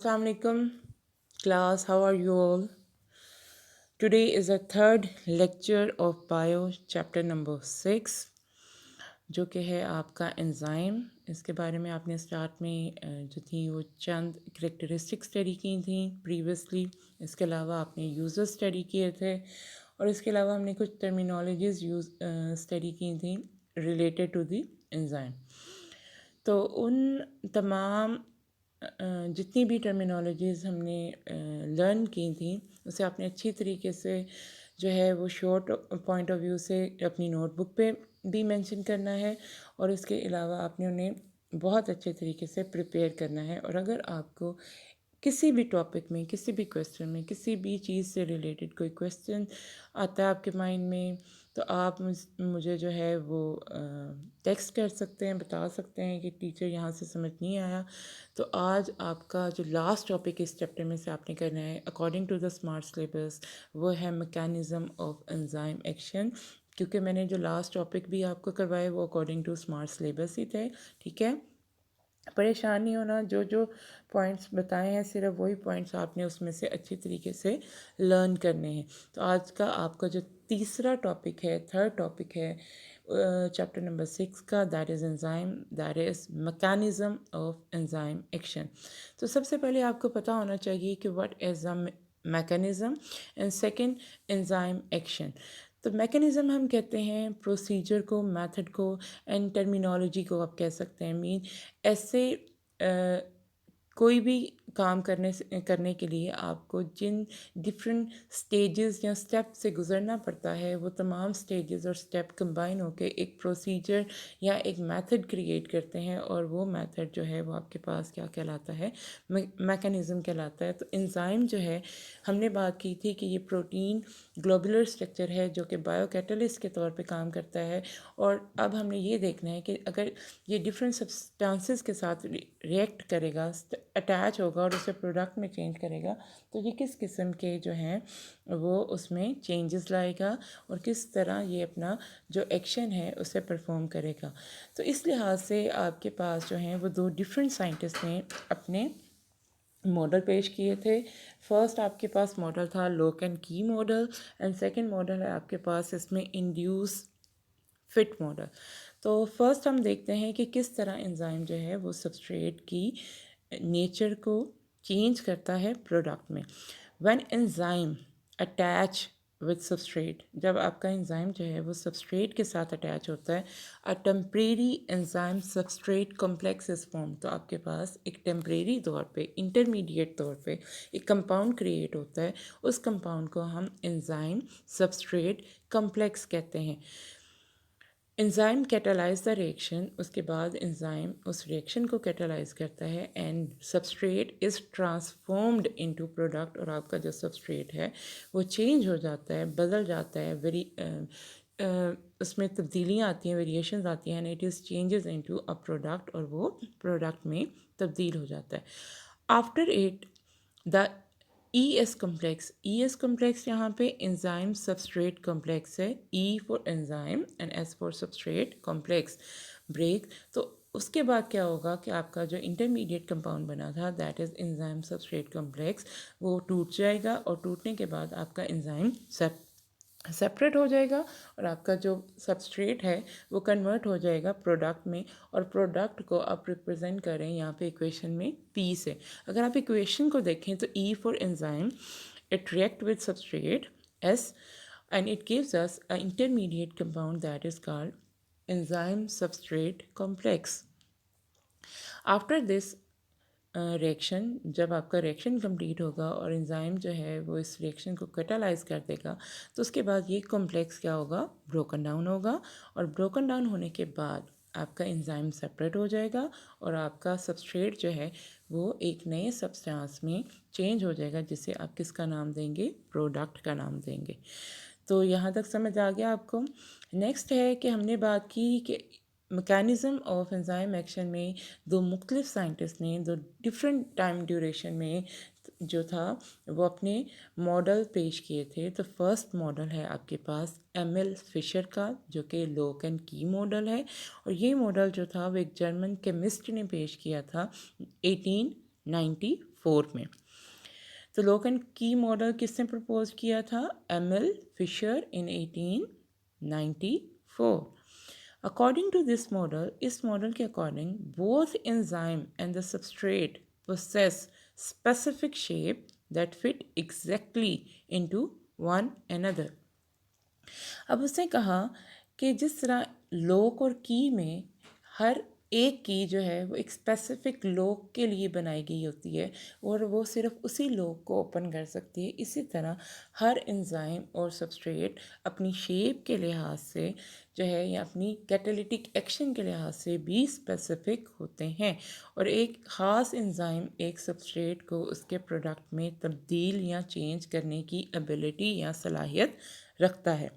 Assalamualaikum class, how are you all? Today is the third lecture of bio chapter number 6 जो कि है आपका enzyme. इसके बारे में आपने स्टार्ट में जो थी वो चंद करेक्टरिस्टिक स्टडी की थी प्रीवियसली। इसके अलावा आपने यूज़र स्टडी किए थे और इसके अलावा हमने कुछ टर्मिनोलॉजीज़ यूज़ स्टडी की थी रिलेटेड टू दी एंजाइम। तो उन तमाम जितनी भी टर्मिनोलॉजीज़ हमने लर्न की थी उसे आपने अच्छी तरीके से जो है वो शॉर्ट पॉइंट ऑफ व्यू से अपनी नोटबुक पे भी मेंशन करना है और इसके अलावा आपने उन्हें बहुत अच्छे तरीके से प्रिपेयर करना है। और अगर आपको किसी भी टॉपिक में, किसी भी क्वेश्चन में, किसी भी चीज़ से रिलेटेड कोई क्वेश्चन आता है आपके माइंड में, तो आप मुझे जो है वो टेक्स्ट कर सकते हैं, बता सकते हैं कि टीचर यहाँ से समझ नहीं आया। तो आज आपका जो लास्ट टॉपिक इस चैप्टर में से आपने करना है according to the smart syllabus, वो है मैकेनिज़्म ऑफ एंजाइम एक्शन। क्योंकि मैंने जो लास्ट टॉपिक भी आपको करवाए वो अकॉर्डिंग टू स्मार्ट सिलेबस ही थे, ठीक है। परेशान नहीं होना, जो जो पॉइंट्स बताए हैं सिर्फ वही पॉइंट्स आपने उसमें से अच्छी तरीके से लर्न करने हैं। तो आज का आपका जो तीसरा टॉपिक है, थर्ड टॉपिक है चैप्टर नंबर 6 का, that is enzyme, that is mechanism of enzyme action. तो सबसे पहले आपको पता होना चाहिए कि what is a mechanism and second enzyme action. तो मैकेनिज़्म हम कहते हैं प्रोसीजर को, मेथड को, एंड टर्मिनोलॉजी को आप कह सकते हैं। मीन ऐसे कोई भी काम करने के लिए आपको जिन डिफरेंट स्टेजेस या स्टेप से गुज़रना पड़ता है वो तमाम स्टेजेस और स्टेप कंबाइन होकर एक प्रोसीजर या एक मेथड क्रिएट करते हैं और वो मेथड जो है वो आपके पास क्या कहलाता है, मैकेनिज़्म कहलाता है। तो एंजाइम जो है, हमने बात की थी कि ये प्रोटीन ग्लोबुलर स्ट्रक्चर है जो कि बायोकैटलिस्ट के तौर पे काम करता है। और अब हमने ये देखना है कि अगर ये डिफरेंट सब्सटेंसेस के साथ रिएक्ट करेगा, अटैच होगा और उसे प्रोडक्ट में चेंज करेगा, तो ये किस किस्म के जो हैं वो उसमें चेंजेस लाएगा और किस तरह ये अपना जो एक्शन है उसे परफॉर्म करेगा। तो इस लिहाज से आपके पास जो हैं वो दो डिफरेंट साइंटिस्ट ने अपने मॉडल पेश किए थे। फर्स्ट आपके पास मॉडल था लोक एंड की मॉडल एंड सेकंड मॉडल है आपके पास इसमें इंड्यूस फिट मॉडल। तो फर्स्ट हम देखते हैं कि किस तरह एंजाइम जो है वो सबस्ट्रेट की नेचर को चेंज करता है प्रोडक्ट में। When enzyme attach with substrate, जब आपका एंजाइम जो है वो सबस्ट्रेट के साथ अटैच होता है, a temporary enzyme substrate complex is form. तो आपके पास एक टेम्परेरी तौर पे, इंटरमीडिएट तौर पे एक कंपाउंड क्रिएट होता है। उस कंपाउंड को हम एंजाइम सबस्ट्रेट कॉम्प्लेक्स कहते हैं। एंजाइम कैटालाइज द रिएक्शन, उसके बाद एंजाइम उस रिएक्शन को कैटालाइज करता है and substrate is transformed into product. और आपका जो सबस्ट्रेट है वो चेंज हो जाता है, बदल जाता है, उसमें तब्दीलियाँ आती हैं, वेरिएशंस आती हैं and it is changes into a product और वो प्रोडक्ट में तब्दील हो जाता है। After it the E S complex, E S complex यहाँ पे एंजाइम सबस्ट्रेट कम्प्लेक्स है, E for enzyme and S for substrate complex break. तो उसके बाद क्या होगा कि आपका जो इंटरमीडिएट कंपाउंड बना था that is enzyme substrate complex, वो टूट जाएगा और टूटने के बाद आपका एंजाइम सेपरेट हो जाएगा और आपका जो सबस्ट्रेट है वो कन्वर्ट हो जाएगा प्रोडक्ट में। और प्रोडक्ट को आप रिप्रेजेंट करें यहाँ पे इक्वेशन में पी से। अगर आप इक्वेशन को देखें तो ई for enzyme, it react with substrate S and it gives us an intermediate compound that is called enzyme substrate complex. After this reaction, जब आपका रिएक्शन कंप्लीट होगा और एंजाइम जो है वो इस रिएक्शन को कैटालाइज कर देगा, तो उसके बाद ये कॉम्प्लेक्स क्या होगा, ब्रोकन डाउन होगा। और ब्रोकन डाउन होने के बाद आपका एंजाइम सेपरेट हो जाएगा और आपका सबस्ट्रेट जो है वो एक नए सब्सटेंस में चेंज हो जाएगा जिसे आप किसका नाम देंगे, प्रोडक्ट का नाम देंगे। तो यहाँ तक समझ आ गया आपको। नेक्स्ट है कि हमने बात की कि मैकेनिज़्म ऑफ एंजाइम एक्शन में दो मुख्तलिफ साइंटिस्ट ने दो डिफरेंट टाइम ड्यूरेशन में जो था वो अपने मॉडल पेश किए थे। तो फर्स्ट मॉडल है आपके पास एम.एल. फिशर का जो कि लोक एंड की मॉडल है। और ये मॉडल जो था वो एक जर्मन केमिस्ट ने पेश किया था 1894 1994 में। तो लोक एंड की मॉडल किसने प्रपोज किया था? ML Fisher in 1894। According to this model, इस मॉडल के according both enzyme and the substrate possess specific shape that fit exactly into one another. अब उसने कहा कि जिस तरह लोक और की में हर एक की जो है वो एक स्पेसिफिक लोक के लिए बनाई गई होती है और वो सिर्फ उसी लोक को ओपन कर सकती है, इसी तरह हर एंजाइम और सबस्ट्रेट अपनी शेप के लिहाज से जो है या अपनी कैटालिटिक एक्शन के लिहाज से भी स्पेसिफिक होते हैं और एक ख़ास एंजाइम एक सबस्ट्रेट को उसके प्रोडक्ट में तब्दील या चेंज करने की एबिलिटी या सलाहियत रखता है.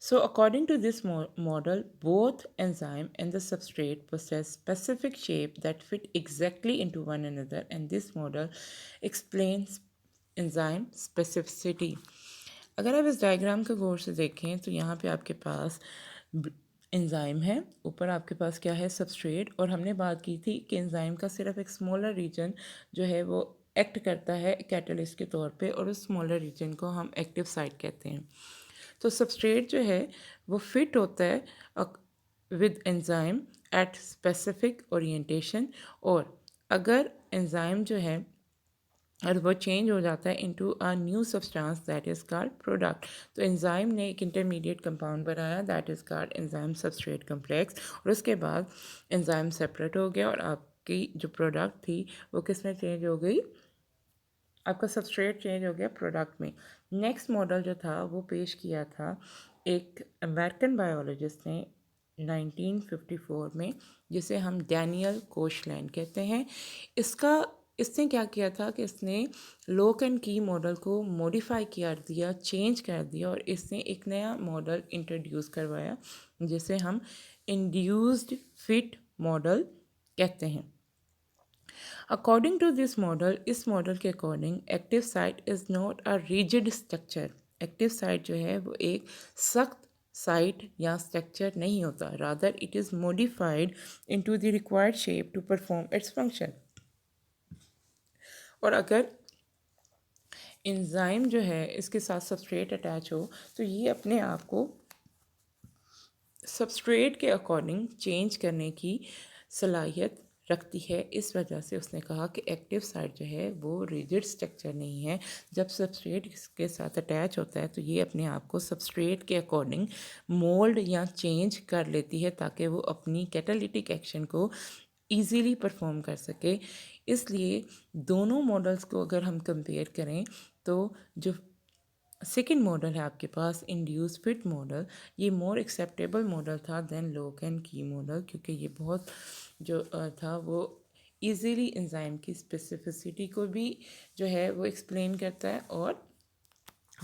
So according to this model, both enzyme and the substrate possess specific shape that fit exactly into one another, and this model explains enzyme specificity. अगर आप इस डायग्राम को गौर से देखें तो यहाँ पे आपके पास एंजाइम है, ऊपर आपके पास क्या है? सबस्ट्रेट. और हमने बात की थी कि एंजाइम का सिर्फ एक स्मॉलर रीजन जो है वो एक्ट करता है कैटलिस्ट के तौर पे और उस स्मॉलर रीजन को हम एक्टिव साइट कहते हैं. तो सबस्ट्रेट जो है वो फिट होता है with enzyme at specific orientation, और अगर एंजाइम जो है और वो चेंज हो जाता है into a new substance that is called product. तो एंजाइम ने एक इंटरमीडिएट कंपाउंड बनाया that is called enzyme substrate complex, और उसके बाद एंजाइम सेपरेट हो गया और आपकी जो प्रोडक्ट थी वो किस में चेंज हो गई? आपका सबस्ट्रेट चेंज हो गया प्रोडक्ट में. नेक्स्ट मॉडल जो था वो पेश किया था एक अमेरिकन बायोलॉजिस्ट ने 1954 में, जिसे हम डैनियल कोशलैंड कहते हैं. इसने क्या किया था कि इसने लोक एंड की मॉडल को मॉडिफाई कर दिया, चेंज कर दिया, और इसने एक नया मॉडल इंट्रोड्यूस करवाया जिसे हम इंड्यूस्ड फिट मॉडल कहते हैं. अकॉर्डिंग टू दिस मॉडल, इस मॉडल के according active site is not a rigid structure. Active site जो है वो एक सख्त साइट या स्ट्रक्चर नहीं होता, rather it is modified into the required shape to perform its function. और अगर एंजाइम जो है इसके साथ सबस्ट्रेट अटैच हो तो ये अपने आप को सबस्ट्रेट के अकॉर्डिंग चेंज करने की सलाहियत रखती है. इस वजह से उसने कहा कि एक्टिव साइट जो है वो रिजिड स्ट्रक्चर नहीं है. जब सबस्ट्रेट के साथ अटैच होता है तो ये अपने आप को सबस्ट्रेट के अकॉर्डिंग मोल्ड या चेंज कर लेती है ताकि वो अपनी कैटालिटिक एक्शन को ईज़िली परफॉर्म कर सके. इसलिए दोनों मॉडल्स को अगर हम कंपेयर करें तो जो सेकेंड मॉडल है आपके पास इंड्यूस फिट मॉडल, ये मोर एक्सेप्टेबल मॉडल था देन लोक एंड की मॉडल, क्योंकि ये बहुत जो था वो इजीली एंजाइम की स्पेसिफिसिटी को भी जो है वो एक्सप्लेन करता है और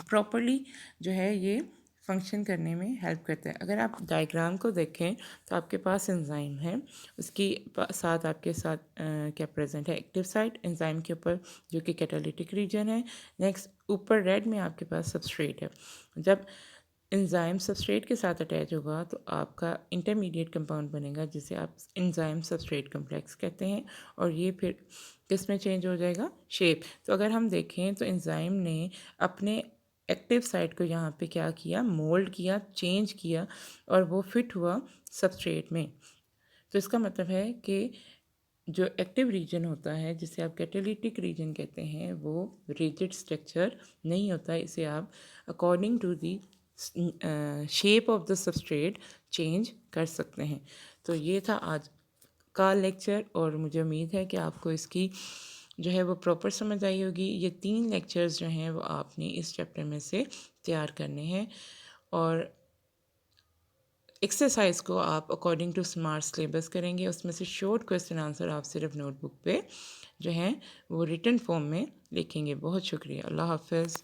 प्रॉपर्ली जो है ये फंक्शन करने में हेल्प करता है. अगर आप डायग्राम को देखें तो आपके पास एंजाइम है, उसकी साथ आपके साथ क्या प्रेजेंट है? एक्टिव साइट एंजाइम के ऊपर जो कि कैटालिटिक रीजन है. नेक्स्ट ऊपर रेड में आपके पास सबस्ट्रेट है. जब एंजाइम सबस्ट्रेट के साथ अटैच होगा तो आपका इंटरमीडिएट कंपाउंड बनेगा जिसे आप एंजाइम सबस्ट्रेट कम्प्लेक्स कहते हैं, और ये फिर किस में चेंज हो जाएगा? शेप. तो अगर हम देखें तो एंजाइम ने अपने एक्टिव साइट को यहाँ पे क्या किया? मोल्ड किया, चेंज किया, और वो फिट हुआ सबस्ट्रेट में. तो इसका मतलब है कि जो एक्टिव रीजन होता है जिसे आप कैटालिटिक रीजन कहते हैं वो रिजिड स्ट्रक्चर नहीं होता. इसे आप according to the shape of the substrate change कर सकते हैं. तो ये था आज का लेक्चर और मुझे उम्मीद है कि आपको इसकी जो है वो प्रॉपर समझ आई होगी. ये 3 लेक्चर्स जो हैं वो आपने इस चैप्टर में से तैयार करने हैं, और एक्सरसाइज को आप अकॉर्डिंग टू स्मार्ट सिलेबस करेंगे. उसमें से शॉर्ट क्वेश्चन आंसर आप सिर्फ नोटबुक पे जो हैं वो रिटन फॉर्म में लिखेंगे. बहुत शुक्रिया. अल्लाह हाफ़िज़.